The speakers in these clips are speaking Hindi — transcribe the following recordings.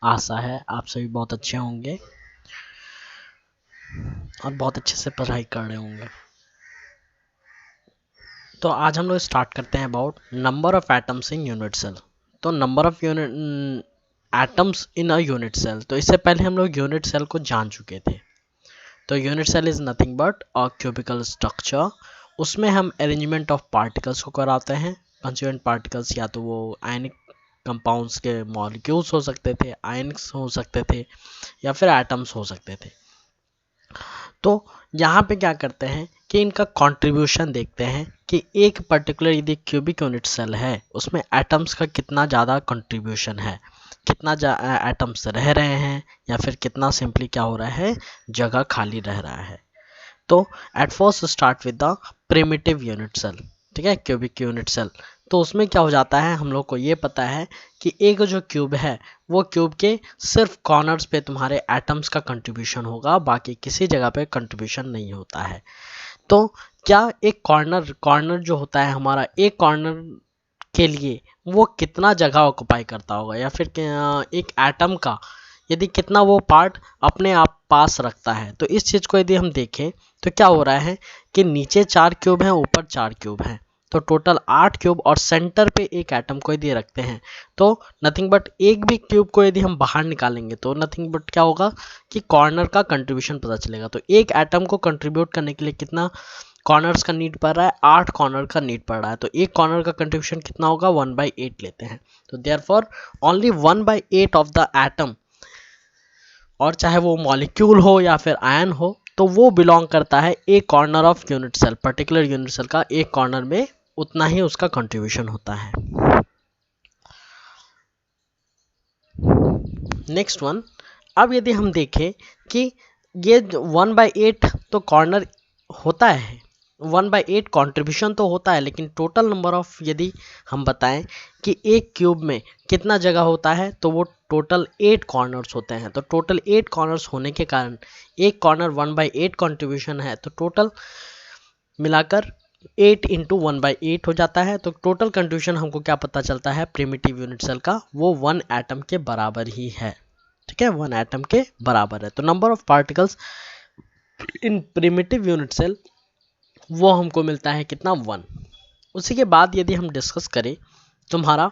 आशा है आप सभी बहुत अच्छे होंगे और बहुत अच्छे से पढ़ाई कर रहे होंगे। तो आज हम लोग स्टार्ट करते हैं about number of atoms in unit cell. तो number of unit atoms in a unit cell, तो इससे पहले हम लोग यूनिट सेल को जान चुके थे। तो unit cell is nothing but a cubical structure. उसमें हम अरेंजमेंट ऑफ पार्टिकल्स को कराते हैं। कंस्टिट्यूएंट पार्टिकल्स या तो वो आयनिक कंपाउंड्स के मॉलिक्यूल्स हो सकते थे, आयनिक्स हो सकते थे, या फिर एटम्स हो सकते थे। तो यहाँ पे क्या करते हैं कि इनका कंट्रीब्यूशन देखते हैं कि एक पर्टिकुलर यदि क्यूबिक यूनिट सेल है उसमें एटम्स का कितना ज़्यादा कंट्रीब्यूशन है, कितना एटम्स रह रहे हैं, या फिर कितना सिंपली क्या हो रहा है, जगह खाली रह रहा है। तो at first start with the primitive unit cell, ठीक है, क्यूबिक यूनिट सेल। तो उसमें क्या हो जाता है, हम लोग को ये पता है कि एक जो क्यूब है वो क्यूब के सिर्फ कॉर्नर्स पे तुम्हारे एटम्स का कंट्रीब्यूशन होगा, बाकी किसी जगह पे कंट्रीब्यूशन नहीं होता है। तो क्या एक कॉर्नर कॉर्नर जो होता है हमारा, एक कॉर्नर के लिए वो कितना जगह ऑक्युपाई करता होगा, या फिर एक एटम का यदि कितना वो पार्ट अपने आप पास रखता है। तो इस चीज़ को यदि हम देखें तो क्या हो रहा है कि नीचे 4 क्यूब हैं, ऊपर 4 क्यूब हैं, तो टोटल 8 क्यूब, और सेंटर पे एक एटम को यदि रखते हैं तो नथिंग बट एक भी क्यूब को यदि हम बाहर निकालेंगे तो नथिंग बट क्या होगा कि कॉर्नर का कंट्रीब्यूशन पता चलेगा। तो एक एटम को कंट्रीब्यूट करने के लिए कितना कॉर्नर्स का नीड पड़ रहा है, 8 कॉर्नर का नीड पड़ रहा है। तो एक कॉर्नर का कंट्रीब्यूशन कितना होगा, 1/8 लेते हैं। तो therefore only 1/8 of the atom, और चाहे वो मॉलिक्यूल हो या फिर आयन हो, तो वो बिलोंग करता है एक corner of unit cell, particular unit cell का एक कॉर्नर में उतना ही उसका कंट्रीब्यूशन होता है। नेक्स्ट वन, अब यदि हम देखें कि ये 1/8 तो कॉर्नर होता है, 1/8 कंट्रीब्यूशन तो होता है, लेकिन टोटल नंबर ऑफ यदि हम बताएं कि एक क्यूब में कितना जगह होता है, तो वो टोटल 8 कॉर्नर्स होते हैं। तो टोटल 8 कॉर्नर्स होने के कारण एक कॉर्नर 1/8 कंट्रीब्यूशन है, तो टोटल मिलाकर 8 इंटू 1/8 हो जाता है। तो टोटल कंट्रीब्यूशन हमको क्या पता चलता है प्रिमिटिव यूनिट सेल का, वो 1 एटम के बराबर ही है, ठीक है, 1 एटम के बराबर है। तो number of particles in primitive unit cell वो हमको मिलता है कितना, 1। उसी के बाद यदि हम डिस्कस करें तुम्हारा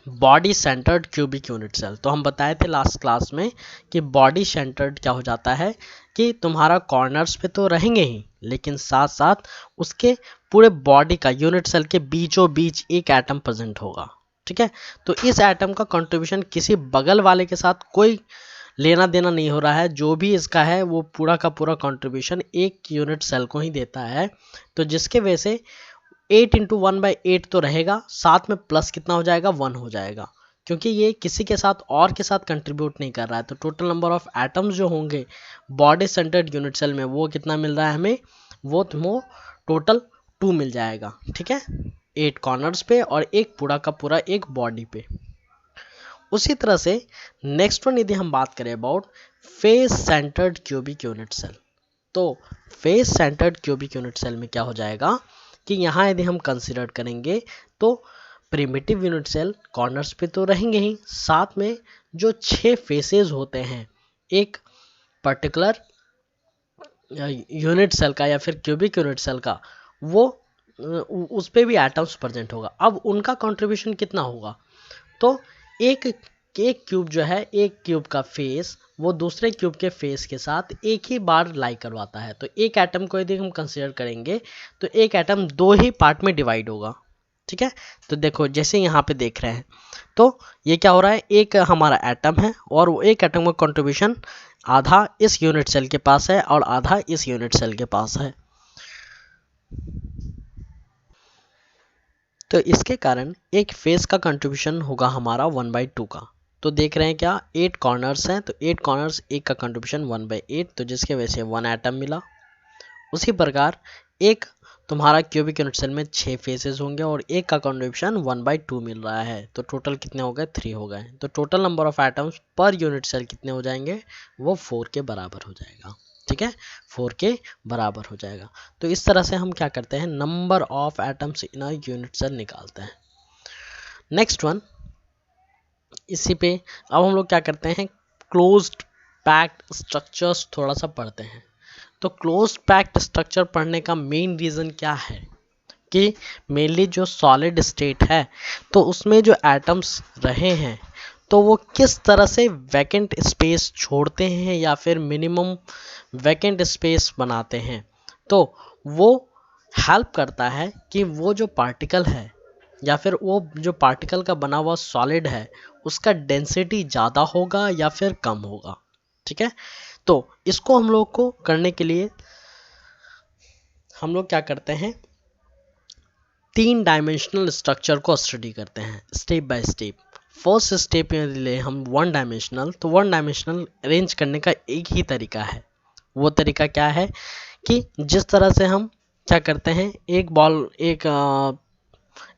body centred cubic unit cell, तो हम बताए थे लास्ट क्लास में कि बॉडी सेंटर्ड क्या हो जाता है कि तुम्हारा कॉर्नर्स पे तो रहेंगे ही, लेकिन साथ साथ उसके पूरे बॉडी का, यूनिट सेल के बीचों बीच एक एटम प्रेजेंट होगा, ठीक है। तो इस एटम का कंट्रीब्यूशन किसी बगल वाले के साथ कोई लेना देना नहीं हो रहा है, जो भी इसका है वो पूरा का पूरा कंट्रीब्यूशन एक यूनिट सेल को ही देता है। तो जिसके वजह से 8 इंटू 1/8 तो रहेगा, साथ में प्लस कितना हो जाएगा, 1 हो जाएगा, क्योंकि ये किसी के साथ और के साथ कंट्रीब्यूट नहीं कर रहा है। तो टोटल नंबर ऑफ एटम्स जो होंगे बॉडी सेंटर्ड यूनिट सेल में वो कितना मिल रहा है हमें, वो तुमको टोटल 2 मिल जाएगा, ठीक है, 8 कॉर्नर्स पे और एक पूरा का पूरा एक बॉडी पे। उसी तरह से नेक्स्ट वन यदि हम बात करें about face centred cubic unit cell, तो face centred cubic unit cell में क्या हो जाएगा कि यहाँ यदि हम कंसिडर करेंगे तो प्रिमिटिव यूनिट सेल कॉर्नर्स पे तो रहेंगे ही, साथ में जो 6 फेसेस होते हैं एक पर्टिकुलर यूनिट सेल का या फिर क्यूबिक यूनिट सेल का, वो उस पे भी एटम्स प्रेजेंट होगा। अब उनका कंट्रीब्यूशन कितना होगा, तो एक एक क्यूब जो है, एक क्यूब का फेस वो दूसरे क्यूब के फेस के साथ एक ही बार लाई करवाता है। तो एक एटम को यदि हम कंसीडर करेंगे तो एक एटम 2 ही पार्ट में डिवाइड होगा, ठीक है। तो देखो जैसे यहाँ पे देख रहे हैं, तो ये क्या हो रहा है, एक हमारा एटम है और वो एक एटम का कंट्रीब्यूशन आधा इस यूनिट सेल के पास है और आधा इस यूनिट सेल के पास है। तो इसके कारण एक फेस का कंट्रीब्यूशन होगा हमारा 1/2 का। तो देख रहे हैं क्या, 8 कॉर्नर्स हैं, तो 8 कॉर्नर्स एक का कंट्रीब्यूशन 1/8, तो जिसके वजह से 1 एटम मिला। उसी प्रकार एक तुम्हारा क्यूबिक यूनिट सेल में 6 फेसेस होंगे और एक का कंट्रीब्यूशन 1/2 मिल रहा है, तो टोटल कितने हो गए, 3 हो गए। तो total number of atoms per unit cell कितने हो जाएंगे, वो 4 के बराबर हो जाएगा, ठीक है, 4 के बराबर हो जाएगा। तो इस तरह से हम क्या करते हैं, number of atoms in a unit cell निकालते हैं। नेक्स्ट वन, इसी पे अब हम लोग क्या करते हैं, क्लोज्ड पैक्ड स्ट्रक्चर्स थोड़ा सा पढ़ते हैं। तो क्लोज्ड पैक्ड स्ट्रक्चर पढ़ने का मेन रीज़न क्या है कि मेनली जो सॉलिड स्टेट है तो उसमें जो एटम्स रहे हैं तो वो किस तरह से वैकेंट स्पेस छोड़ते हैं या फिर मिनिमम वैकेंट स्पेस बनाते हैं। तो वो हेल्प करता है कि वो जो पार्टिकल है या फिर वो जो पार्टिकल का बना हुआ सॉलिड है उसका डेंसिटी ज़्यादा होगा या फिर कम होगा। ठीक है, तो इसको हम लोग को करने के लिए हम लोग क्या करते हैं, 3 डायमेंशनल स्ट्रक्चर को स्टडी करते हैं step by step. First step में ले हम 1 डायमेंशनल, तो 1 डायमेंशनल अरेंज करने का एक ही तरीका है। वो तरीका क्या है कि जिस तरह से हम क्या करते हैं, एक बॉल एक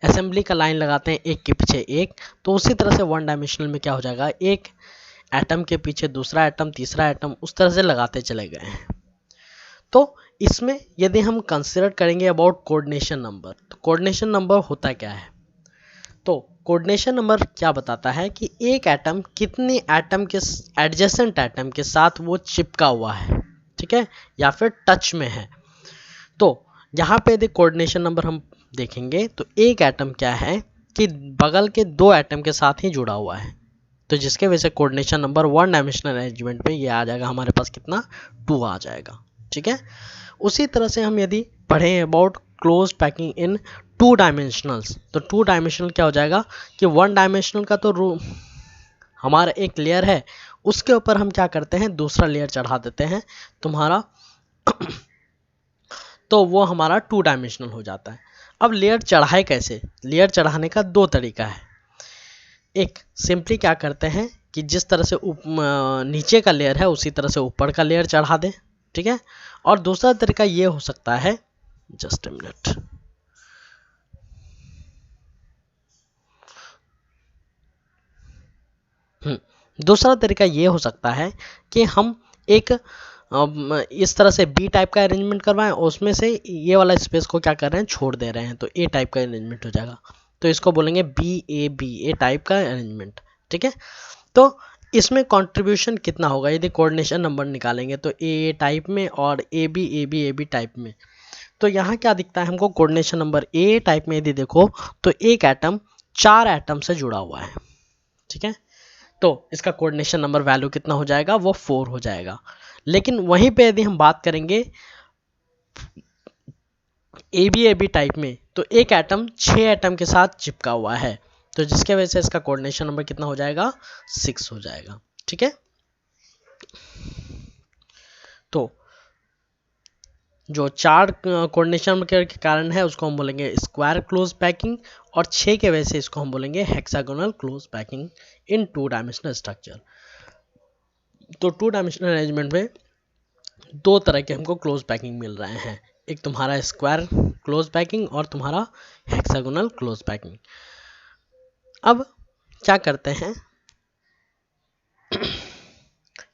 असेंबली का लाइन लगाते हैं एक के पीछे एक, तो उसी तरह से 1 डायमेंशनल में क्या हो जाएगा, एक एटम के पीछे दूसरा एटम तीसरा एटम उस तरह से लगाते चले गए हैं। तो इसमें यदि हम कंसिडर करेंगे अबाउट कोऑर्डिनेशन नंबर, तो कोऑर्डिनेशन नंबर होता क्या है, तो कोऑर्डिनेशन नंबर क्या बताता है कि एक एटम कितने एटम के एडजेसेंट एटम के साथ वो चिपका हुआ है, ठीक है, या फिर टच में है। तो यहाँ पे यदि कोऑर्डिनेशन नंबर हम देखेंगे तो एक एटम क्या है कि बगल के 2 एटम के साथ ही जुड़ा हुआ है, तो जिसके वजह से कोऑर्डिनेशन नंबर 1 डायमेंशनल अरेंजमेंट पे ये आ जाएगा हमारे पास कितना, 2 आ जाएगा। ठीक है, उसी तरह से हम यदि पढ़ें अबाउट क्लोज पैकिंग इन 2 डायमेंशनल्स, तो 2 डायमेंशनल क्या हो जाएगा कि 1 डायमेंशनल का तो हमारा एक लेयर है, उसके ऊपर हम क्या करते हैं दूसरा लेयर चढ़ा देते हैं तुम्हारा तो वो हमारा 2 डायमेंशनल हो जाता है। अब लेयर चढ़ाए कैसे, लेयर चढ़ाने का 2 तरीका है। एक सिंपली क्या करते हैं कि जिस तरह से नीचे का लेयर है उसी तरह से ऊपर का लेयर चढ़ा दें, ठीक है। और दूसरा तरीका ये हो सकता है, जस्ट अ मिनट, दूसरा तरीका ये हो सकता है कि हम एक इस तरह से बी टाइप का अरेंजमेंट करवाएं और उसमें से ये वाला स्पेस को क्या कर रहे हैं छोड़ दे रहे हैं, तो ए टाइप का अरेंजमेंट हो जाएगा, तो इसको बोलेंगे बी ए टाइप का अरेंजमेंट। ठीक है, तो इसमें कंट्रीब्यूशन कितना होगा यदि कोऑर्डिनेशन नंबर निकालेंगे तो ए टाइप में और ए बी टाइप में, तो यहाँ क्या दिखता है हमको, कोऑर्डिनेशन नंबर ए टाइप में यदि देखो तो एक एटम 4 एटम से जुड़ा हुआ है। ठीक है, तो इसका कोऑर्डिनेशन नंबर वैल्यू कितना हो जाएगा, वो 4 हो जाएगा। लेकिन वहीं पे यदि हम बात करेंगे ए बी टाइप में, तो एक एटम 6 एटम के साथ चिपका हुआ है, तो जिसके वजह से इसका कोऑर्डिनेशन नंबर कितना हो जाएगा, 6 हो जाएगा। ठीक है, तो जो 4 कोऑर्डिनेशन नंबर के कारण है उसको हम बोलेंगे स्क्वायर क्लोज पैकिंग, और 6 के वजह से इसको हम बोलेंगे hexagonal close packing in 2 dimensional structure. तो 2 डायमेंशनल अरेंजमेंट में 2 तरह के हमको क्लोज पैकिंग मिल रहे हैं, एक तुम्हारा स्क्वायर क्लोज पैकिंग और तुम्हारा हेक्सागोनल क्लोज पैकिंग। अब क्या करते हैं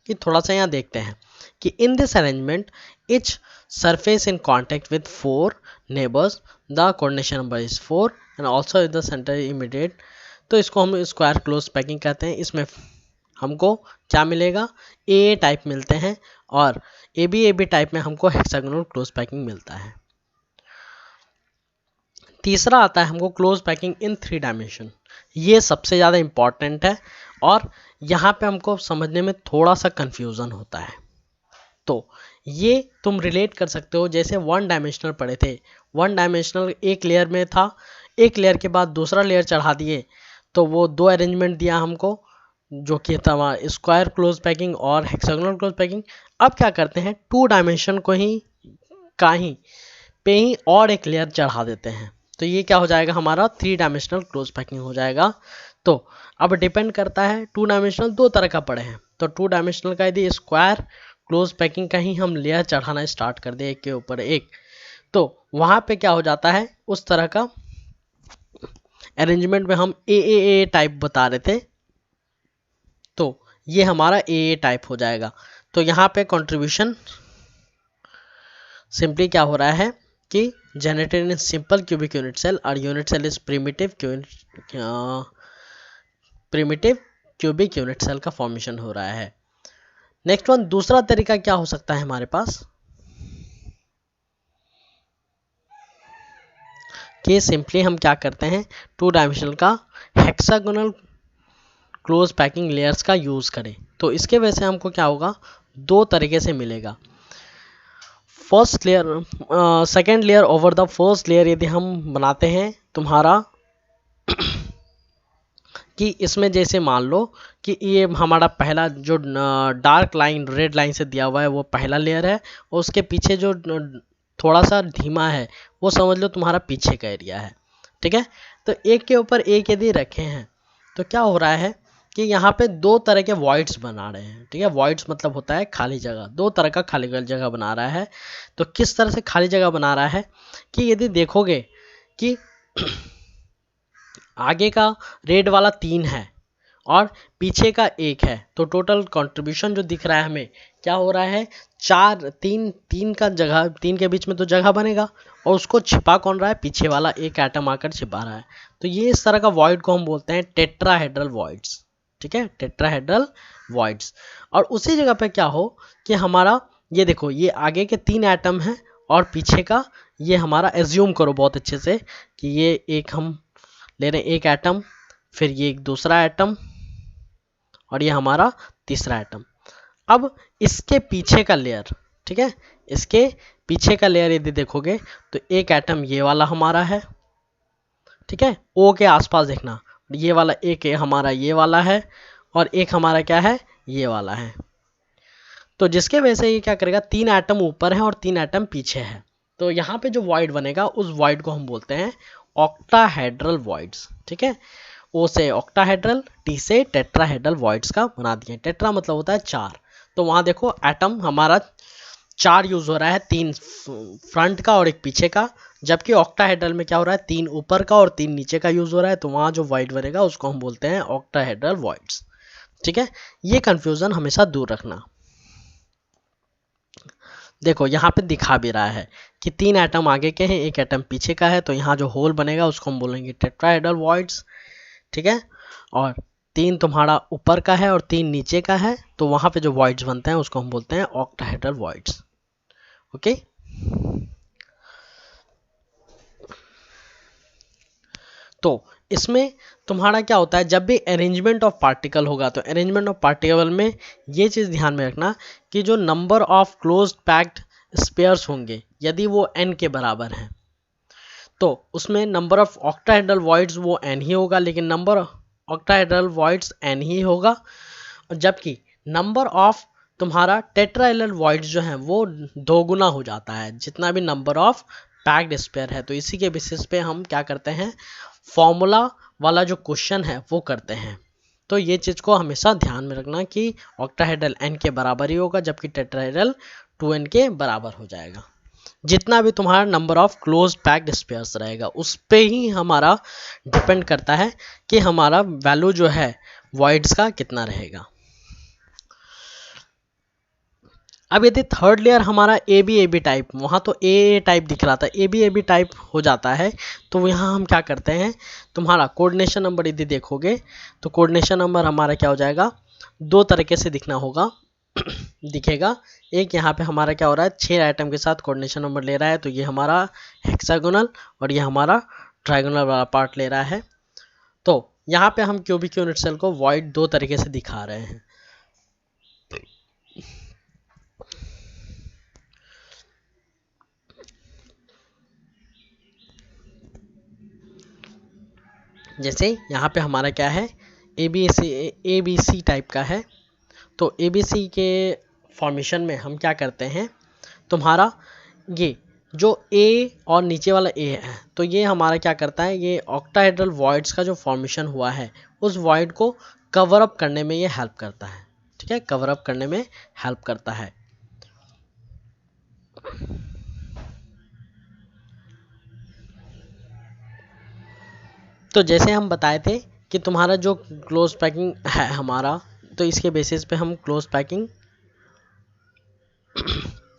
कि थोड़ा सा यहाँ देखते हैं कि in this arrangement etch surface in contact with 4 neighbours the coordination number is 4 and also the centre immediate, तो इसको हम स्क्वायर क्लोज पैकिंग कहते हैं। इसमें हमको क्या मिलेगा, ए टाइप मिलते हैं और ए बी टाइप में हमको हेक्सागोनल क्लोज पैकिंग मिलता है। तीसरा आता है हमको क्लोज पैकिंग इन 3 डायमेंशन, ये सबसे ज़्यादा इम्पॉर्टेंट है और यहाँ पे हमको समझने में थोड़ा सा कंफ्यूजन होता है। तो ये तुम रिलेट कर सकते हो, जैसे 1 डायमेंशनल पढ़े थे, 1 डायमेंशनल एक लेयर में था, एक लेयर के बाद दूसरा लेयर चढ़ा दिए तो वो 2 अरेंजमेंट दिया हमको, जो कि था स्क्वायर क्लोज पैकिंग और हेक्सागोनल क्लोज पैकिंग। अब क्या करते हैं 2 डायमेंशन को ही पे ही और एक लेयर चढ़ा देते हैं, तो ये क्या हो जाएगा हमारा 3 डायमेंशनल क्लोज पैकिंग हो जाएगा। तो अब डिपेंड करता है, 2 डायमेंशनल 2 तरह का पढ़े हैं, तो 2 डायमेंशनल का यदि स्क्वायर क्लोज पैकिंग का ही हम लेयर चढ़ाना स्टार्ट कर दे एक के ऊपर एक, तो वहाँ पे क्या हो जाता है, उस तरह का अरेंजमेंट में हम ए टाइप बता रहे थे, तो ये हमारा ए टाइप हो जाएगा। तो यहाँ पे कंट्रीब्यूशन सिंपली क्या हो रहा है कि generated in simple cubic unit cell और unit cell is primitive primitive cubic unit cell का फॉर्मेशन हो रहा है। नेक्स्ट वन, दूसरा तरीका क्या हो सकता है हमारे पास कि सिंपली हम क्या करते हैं, 2 डायमेंशनल का हेक्सागोनल क्लोज पैकिंग लेयर्स का यूज करें। तो इसके वजह से हमको क्या होगा, 2 तरीके से मिलेगा। First layer, second layer over the first layer यदि हम बनाते हैं तुम्हारा कि इसमें जैसे मान लो कि ये हमारा पहला जो डार्क लाइन रेड लाइन से दिया हुआ है वो पहला लेयर है, और उसके पीछे जो थोड़ा सा धीमा है वो समझ लो तुम्हारा पीछे का एरिया है। ठीक है, तो एक के ऊपर एक यदि रखे हैं तो क्या हो रहा है कि यहाँ पे 2 तरह के वॉइड्स बना रहे हैं। ठीक है, वॉइड्स मतलब होता है खाली जगह, 2 तरह का खाली जगह बना रहा है। तो किस तरह से खाली जगह बना रहा है कि यदि देखोगे कि आगे का रेड वाला 3 है और पीछे का 1 है, तो टोटल कंट्रीब्यूशन जो दिख रहा है हमें क्या हो रहा है, 4 3 का जगह, 3 के बीच में तो जगह बनेगा और उसको छिपा कौन रहा है, पीछे वाला एक एटम आकर छिपा रहा है। तो ये इस तरह का वॉइड को हम बोलते हैं टेट्राहेड्रल वॉइड्स। ठीक है, टेट्राहेड्रल वॉइड्स। और उसी जगह पे क्या हो कि हमारा ये देखो, ये आगे के 3 एटम है और पीछे का ये हमारा एज्यूम करो बहुत अच्छे से कि ये एक हम ले रहे हैं, एक एटम, फिर ये एक दूसरा एटम और ये हमारा तीसरा एटम। अब इसके पीछे का लेयर, ठीक है, इसके पीछे का लेयर यदि देखोगे तो एक एटम ये वाला हमारा है। ठीक है, ओ के आसपास देखना, ये वाला एक हमारा ये वाला है और एक हमारा क्या है, ये वाला है। तो जिसके वजह से ये क्या करेगा, 3 एटम ऊपर है और 3 एटम पीछे है। तो यहाँ पे जो वॉइड बनेगा उस वॉइड को हम बोलते हैं ऑक्टाहेड्रल वॉइड्स। ठीक है, ओ से ऑक्टाहेड्रल, टी से टेट्राहेड्रल वॉइड्स का बना दिए। टेट्रा मतलब होता है 4, तो वहाँ देखो एटम हमारा 4 यूज हो रहा है, 3 फ्रंट का और एक पीछे का, जबकि ऑक्टाहेड्रल में क्या हो रहा है, 3 ऊपर का और 3 नीचे का यूज हो रहा है। तो वहाँ जो वॉइड बनेगा उसको हम बोलते हैं ऑक्टाहेड्रल वॉइड्स। ठीक है, ये कंफ्यूजन हमेशा दूर रखना। देखो यहाँ पे दिखा भी रहा है कि 3 एटम आगे के हैं, एक एटम पीछे का है, तो यहाँ जो होल बनेगा उसको हम बोलेंगे टेट्राहेड्रल वॉइड्स। ठीक है, और 3 तुम्हारा ऊपर का है और 3 नीचे का है, तो वहाँ पे जो वॉइड्स बनते हैं उसको हम बोलते हैं ऑक्टाहेड्रल वॉइड्स। ओके, तो इसमें तुम्हारा क्या होता है, जब भी अरेंजमेंट ऑफ पार्टिकल होगा तो अरेंजमेंट ऑफ पार्टिकल में ये चीज़ ध्यान में रखना कि जो number of close packed spheres होंगे यदि वो n के बराबर हैं तो उसमें नंबर ऑफ ऑक्टाहेड्रल वॉइड्स वो n ही होगा, लेकिन नंबर ऑक्टाहेड्रल वॉइड्स n ही होगा। जबकि नंबर ऑफ तुम्हारा टेट्राहेड्रल वॉइड्स जो हैं वो 2 गुना हो जाता है जितना भी नंबर ऑफ पैक्ड स्पेयर है। तो इसी के बेसिस पे हम क्या करते हैं, फॉर्मूला वाला जो क्वेश्चन है वो करते हैं। तो ये चीज़ को हमेशा ध्यान में रखना कि ऑक्टाहेड्रल n के बराबर ही होगा, जबकि टेट्राहेड्रल 2n के बराबर हो जाएगा। जितना भी तुम्हारा number of close packed spheres रहेगा उस पे ही हमारा डिपेंड करता है कि हमारा वैल्यू जो है वॉइड्स का कितना रहेगा। अब यदि थर्ड लेयर हमारा ए बी टाइप, वहाँ तो ए टाइप दिख रहा था, ए बी टाइप हो जाता है, तो यहाँ हम क्या करते हैं, तुम्हारा कोऑर्डिनेशन नंबर यदि देखोगे तो कोऑर्डिनेशन नंबर हमारा क्या हो जाएगा, 2 तरीके से दिखना होगा दिखेगा। एक यहाँ पे हमारा क्या हो रहा है, 6 आइटम के साथ कोऑर्डिनेशन नंबर ले रहा है, तो ये हमारा हेक्सागोनल और ये हमारा ट्राइगोनल वाला पार्ट ले रहा है। तो यहाँ पे हम क्यूबिक यूनिट सेल को वॉइड 2 तरीके से दिखा रहे हैं। जैसे यहाँ पे हमारा क्या है, ए बी सी टाइप का है। तो ए बी सी के फॉर्मेशन में हम क्या करते हैं, तुम्हारा ये जो ए और नीचे वाला ए है, तो ये हमारा क्या करता है, ये ऑक्टाहेड्रल वॉइड्स का जो फॉर्मेशन हुआ है उस वॉइड को कवर अप करने में ये हेल्प करता है। ठीक है, कवर अप करने में हेल्प करता है। तो जैसे हम बताए थे कि तुम्हारा जो क्लोज पैकिंग है हमारा, तो इसके बेसिस पे हम क्लोज पैकिंग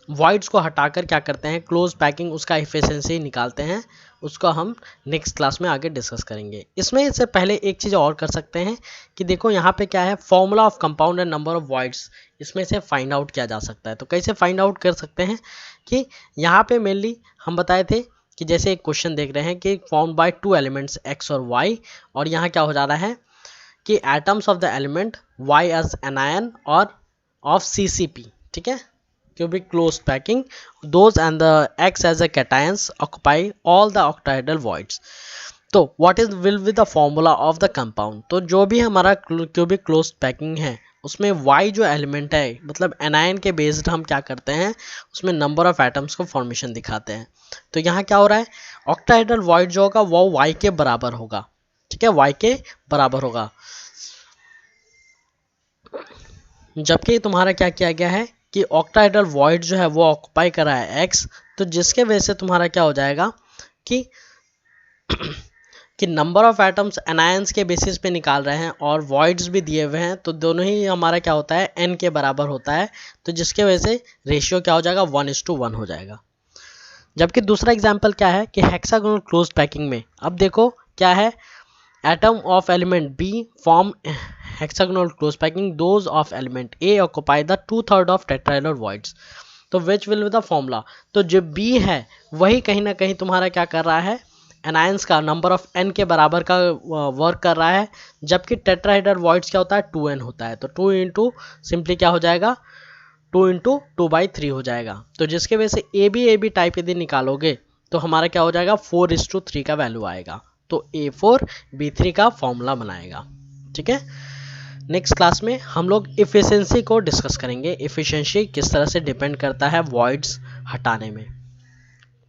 वॉइड्स को हटाकर क्या करते हैं, क्लोज पैकिंग उसका एफिशिएंसी निकालते हैं, उसको हम नेक्स्ट क्लास में आगे डिस्कस करेंगे। इसमें से पहले एक चीज़ और कर सकते हैं कि देखो यहाँ पे क्या है, formula of compound and number of voids, इसमें से फाइंड आउट किया जा सकता है। तो कैसे फाइंड आउट कर सकते हैं कि यहाँ पे मेनली हम बताए थे कि जैसे एक क्वेश्चन देख रहे हैं कि formed by two elements X और वाई, और यहाँ क्या हो जा रहा है कि atoms of the element Y as anion और ऑफ CCP, ठीक है, cubic closed packing, those and the X as a cations occupy all the octahedral voids. तो what is will be the formula of the compound, तो जो भी हमारा cubic closed packing है उसमें Y जो एलिमेंट है मतलब एनायन के बेस्ड हम क्या करते हैं उसमें नंबर ऑफ एटम्स को फॉर्मेशन दिखाते हैं। तो यहाँ क्या हो रहा है, ऑक्टाहेड्रल वॉइड जो होगा वो Y के बराबर होगा, ठीक है, Y के बराबर होगा, जबकि तुम्हारा क्या किया गया है कि ऑक्टाहेड्रल वॉइड जो है वो ऑक्यूपाई कर रहा है X, तो जिसके वजह से तुम्हारा क्या हो जाएगा कि नंबर ऑफ एटम्स एनायंस के बेसिस पे निकाल रहे हैं और वॉइड्स भी दिए हुए हैं, तो दोनों ही हमारा क्या होता है n के बराबर होता है, तो जिसके वजह से रेशियो क्या हो जाएगा 1:1 हो जाएगा। जबकि दूसरा एग्जाम्पल क्या है कि हेक्सागोनल क्लोज पैकिंग में अब देखो क्या है, atom of element B form hexagonal close packing, those of element A occupy the 2/3 of tetrahedral voids, तो which will be the formula, तो जो B है वही कहीं ना कहीं तुम्हारा क्या कर रहा है, एनायंस का नंबर ऑफ n के बराबर का वर्क कर रहा है, जबकि टेट्राहेड्रल वॉइड्स क्या होता है 2n होता है, तो 2 इंटू सिंपली क्या हो जाएगा 2 इंटू 2/3 हो जाएगा, तो जिसके वजह से ए बी टाइप यदि निकालोगे तो हमारा क्या हो जाएगा 4:3 का वैल्यू आएगा, तो A4B3 का फॉर्मूला बनाएगा, ठीक है। नेक्स्ट क्लास में हम लोग इफिशिएंसी को डिस्कस करेंगे, इफिशिएंसी किस तरह से डिपेंड करता है वॉइड्स हटाने में।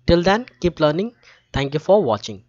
Till then keep learning, thank you for watching.